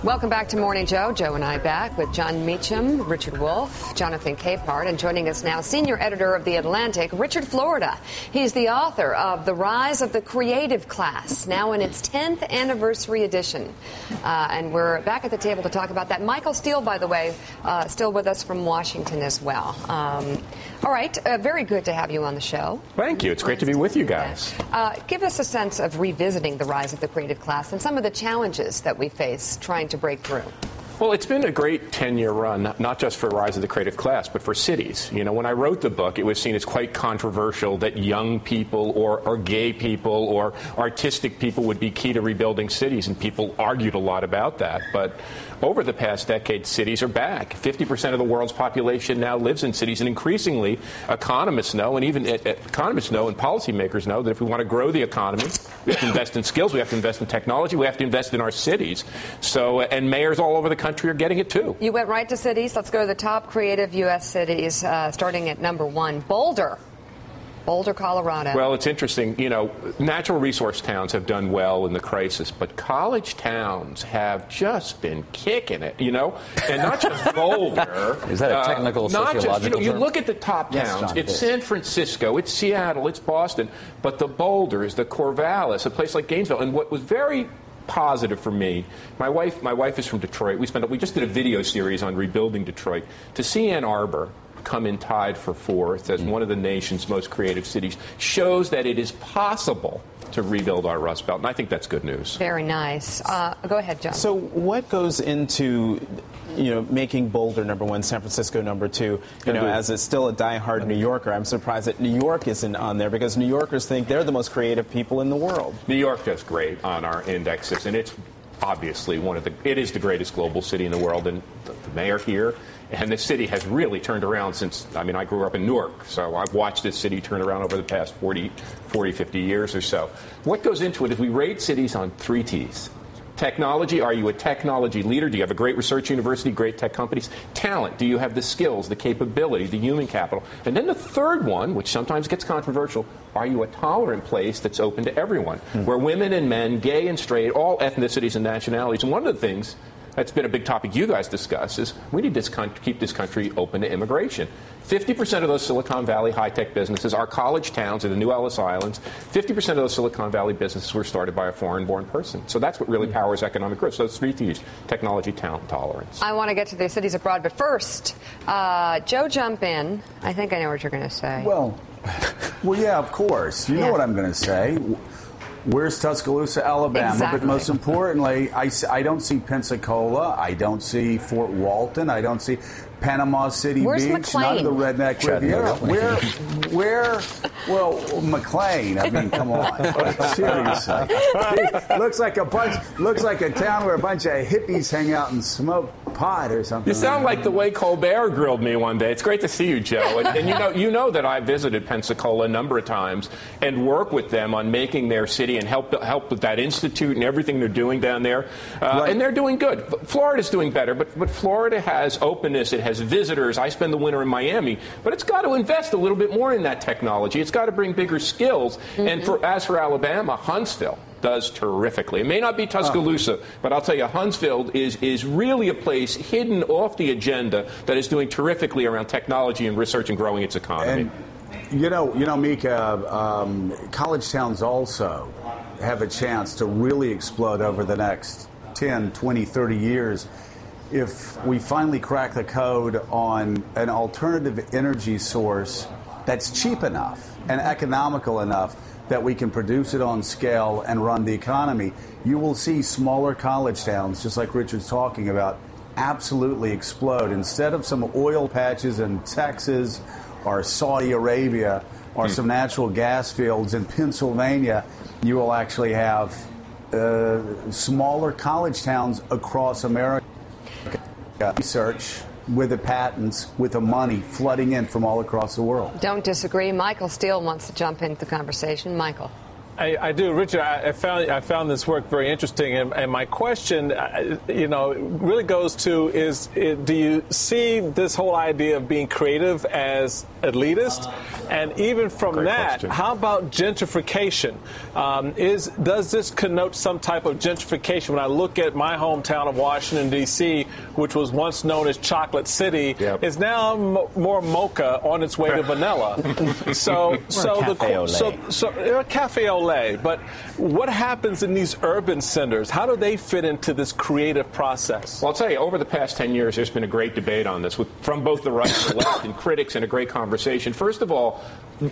Welcome back to Morning Joe. Joe and I back with John Meacham, Richard Wolff, Jonathan Capehart, and joining us now, senior editor of The Atlantic, Richard Florida. He's the author of The Rise of the Creative Class, now in its 10th anniversary edition. And we're back at the table to talk about that. Michael Steele, by the way, still with us from Washington as well. All right, very good to have you on the show. Thank you. It's great to be with you guys. Give us a sense of revisiting the rise of the creative class and some of the challenges that we face trying to break through. Well, it's been a great 10-year run, not just for Rise of the Creative Class, but for cities. You know, when I wrote the book, it was seen as quite controversial that young people or gay people or artistic people would be key to rebuilding cities, and people argued a lot about that. But over the past decade, cities are back. 50% of the world's population now lives in cities, and increasingly, economists know, and even economists know and policymakers know, that if we want to grow the economy, we have to invest in skills, we have to invest in technology, we have to invest in our cities. So, and mayors all over the country are getting it too. You went right to cities. Let's go to the top creative U.S. cities, starting at number 1, Boulder, Colorado. Well, it's interesting. You know, natural resource towns have done well in the crisis, but college towns have just been kicking it, you know, and not just Boulder. Is that a technical sociological term? You look at the top towns. John, it's San Francisco, it's Seattle, it's Boston, but the Boulders, the Corvallis, a place like Gainesville, and what was very positive for me. My wife is from Detroit. We just did a video series on rebuilding Detroit. To see Ann Arbor come in tied for 4th as one of the nation's most creative cities shows that it is possible to rebuild our Rust Belt, and I think that's good news. Very nice. Go ahead, John. So what goes into, making Boulder number 1, San Francisco number 2? As it's still a diehard New Yorker, I'm surprised that New York isn't on there, because New Yorkers think they're the most creative people in the world. New York does great on our indexes, and it's obviously it is the greatest global city in the world, and the mayor here. And this city has really turned around since, I grew up in Newark, so I've watched this city turn around over the past 40, 50 years or so. What goes into it is we rate cities on 3 T's. Technology, are you a technology leader? Do you have a great research university, great tech companies? Talent, do you have the skills, the capability, the human capital? And then the third one, which sometimes gets controversial, are you a tolerant place that's open to everyone? Where women and men, gay and straight, all ethnicities and nationalities. And one of the things that's been a big topic you guys discuss is we need to keep this country open to immigration. 50% of those Silicon Valley high-tech businesses are college towns in the new Ellis Islands. 50% of those Silicon Valley businesses were started by a foreign-born person. So that's what really powers economic growth. So it's 3 T's: technology, talent, tolerance. I want to get to the cities abroad, but first, Joe, jump in. I think I know what you're going to say. Well, yeah, of course. You know what I'm going to say. Where's Tuscaloosa, Alabama? Exactly. But most importantly, I don't see Pensacola. I don't see Fort Walton. I don't see Panama City Where's Beach. McLean? None of the redneck Riviera. Well, McLean. I mean, come on. Seriously. looks like a town where a bunch of hippies hang out and smoke pot or something. You sound like the way Colbert grilled me one day. It's great to see you, Joe. And you know that I visited Pensacola a number of times and work with them on making their city and help with that institute and everything they're doing down there. Right. And they're doing good. Florida's doing better, but Florida has openness. It has visitors. I spend the winter in Miami, but it's got to invest a little bit more in that technology. It's got to bring bigger skills. Mm-hmm. And as for Alabama, Huntsville does terrifically. It may not be Tuscaloosa, but I'll tell you, Huntsville is really a place hidden off the agenda that is doing terrifically around technology and research and growing its economy. And, Mika, college towns also have a chance to really explode over the next 10, 20, 30 years if we finally crack the code on an alternative energy source that's cheap enough and economical enough that we can produce it on scale and run the economy. You will see smaller college towns, just like Richard's talking about, absolutely explode. Instead of some oil patches in Texas or Saudi Arabia or some natural gas fields in Pennsylvania, you will actually have smaller college towns across America. Research with the patents, with the money flooding in from all across the world. Don't disagree. Michael Steele wants to jump into the conversation. Michael. I do, Richard. I found this work very interesting, and my question, really goes to do you see this whole idea of being creative as elitist? And even from Great that, question. how about gentrification? Does this connote some type of gentrification? When I look at my hometown of Washington D.C., which was once known as Chocolate City, Yep. is now more mocha on its way to vanilla. So cafe au lait. But what happens in these urban centers? How do they fit into this creative process? Well, I'll tell you, over the past 10 years, there's been a great debate on this from both the right and the left and critics, and a great conversation. First of all,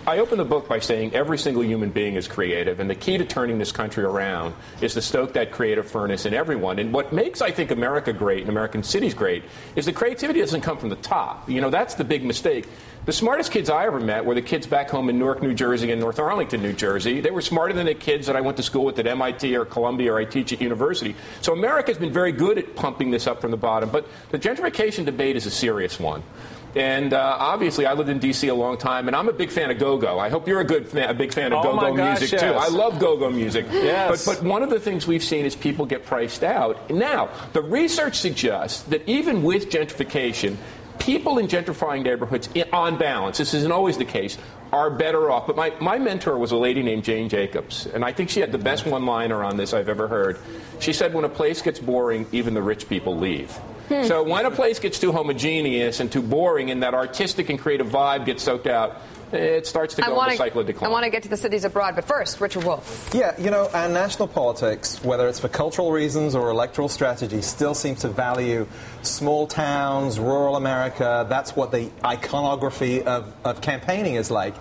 I open the book by saying every single human being is creative, and the key to turning this country around is to stoke that creative furnace in everyone. And what makes, I think, America great and American cities great is the creativity doesn't come from the top. That's the big mistake. The smartest kids I ever met were the kids back home in Newark, New Jersey, and North Arlington, New Jersey. They were smarter than the kids that I went to school with at MIT or Columbia or I teach at university. So America's been very good at pumping this up from the bottom. But the gentrification debate is a serious one. And obviously, I lived in D.C. a long time, and I'm a big fan of go-go. I hope you're a big fan of go-go music, yes. too. I love go-go music. Yes. But one of the things we've seen is people get priced out. Now, the research suggests that even with gentrification, people in gentrifying neighborhoods, on balance, this isn't always the case, are better off. But my mentor was a lady named Jane Jacobs, and I think she had the best one-liner on this I've ever heard. She said, when a place gets boring, even the rich people leave. So when a place gets too homogeneous and too boring and that artistic and creative vibe gets soaked out, it starts to go in a cycle of decline. I want to get to the cities abroad, but first, Richard Wolff. Yeah, our national politics, whether it's for cultural reasons or electoral strategy, still seems to value small towns, rural America. That's what the iconography of campaigning is like.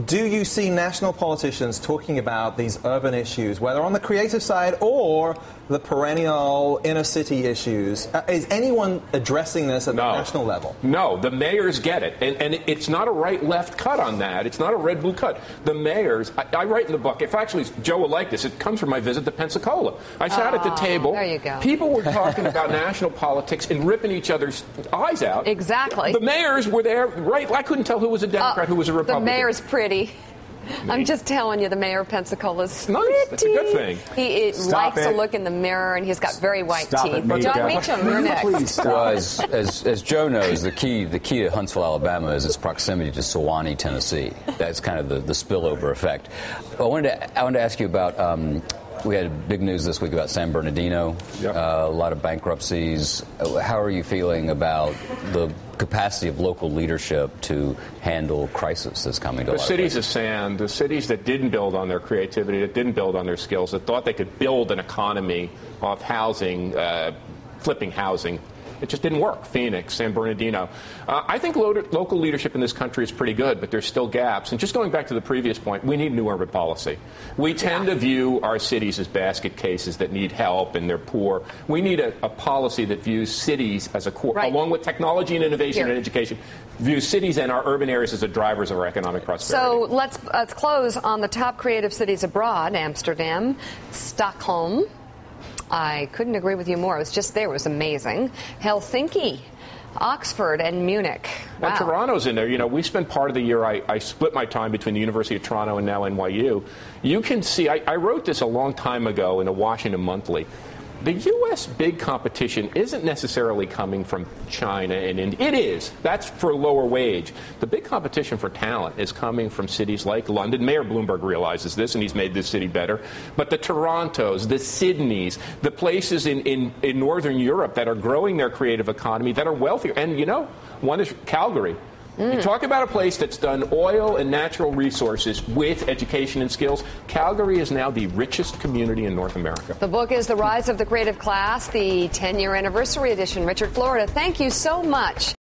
Do you see national politicians talking about these urban issues, whether on the creative side or the perennial inner city issues? Is anyone addressing this at the national level? No, the mayors get it. And it's not a right-left cut on that. It's not a red-blue cut. The mayors, I write in the book, if actually Joe will like this, it comes from my visit to Pensacola. I sat at the table. There you go. People were talking about national politics and ripping each other's eyes out. Exactly. The mayors were there, right? I couldn't tell who was a Democrat, who was a Republican. The mayor's pretty. I'm just telling you, the mayor of Pensacola's nice. pretty. That's a good thing. He likes to look in the mirror, and he's got very white teeth. John Meacham, you're next. Well, as Joe knows, the key to Huntsville, Alabama, is its proximity to Sewanee, Tennessee. That's kind of the spillover effect. I wanted to ask you about. We had big news this week about San Bernardino. Yep. A lot of bankruptcies. How are you feeling about the capacity of local leadership to handle crisis that's coming to the cities of sand, the cities that didn't build on their creativity, that didn't build on their skills, that thought they could build an economy off housing, flipping housing. It just didn't work. Phoenix, San Bernardino. I think local leadership in this country is pretty good, but there's still gaps. And just going back to the previous point, we need new urban policy. We tend to view our cities as basket cases that need help and they're poor. We need a policy that views cities as a core, along with technology and innovation and education, views cities and our urban areas as the drivers of our economic prosperity. So let's close on the top creative cities abroad: Amsterdam, Stockholm. I couldn't agree with you more. I was just there. It was amazing. Helsinki, Oxford, and Munich. Wow. And Toronto's in there. We spent part of the year, I split my time between the University of Toronto and now NYU. You can see, I wrote this a long time ago in the Washington Monthly. The U.S. big competition isn't necessarily coming from China and India. It is. That's for lower wage. The big competition for talent is coming from cities like London. Mayor Bloomberg realizes this, and he's made this city better. But the Torontos, the Sydneys, the places in Northern Europe that are growing their creative economy, that are wealthier. And, one is Calgary. You talk about a place that's done oil and natural resources with education and skills. Calgary is now the richest community in North America. The book is The Rise of the Creative Class, the 10-year anniversary edition. Richard Florida, thank you so much.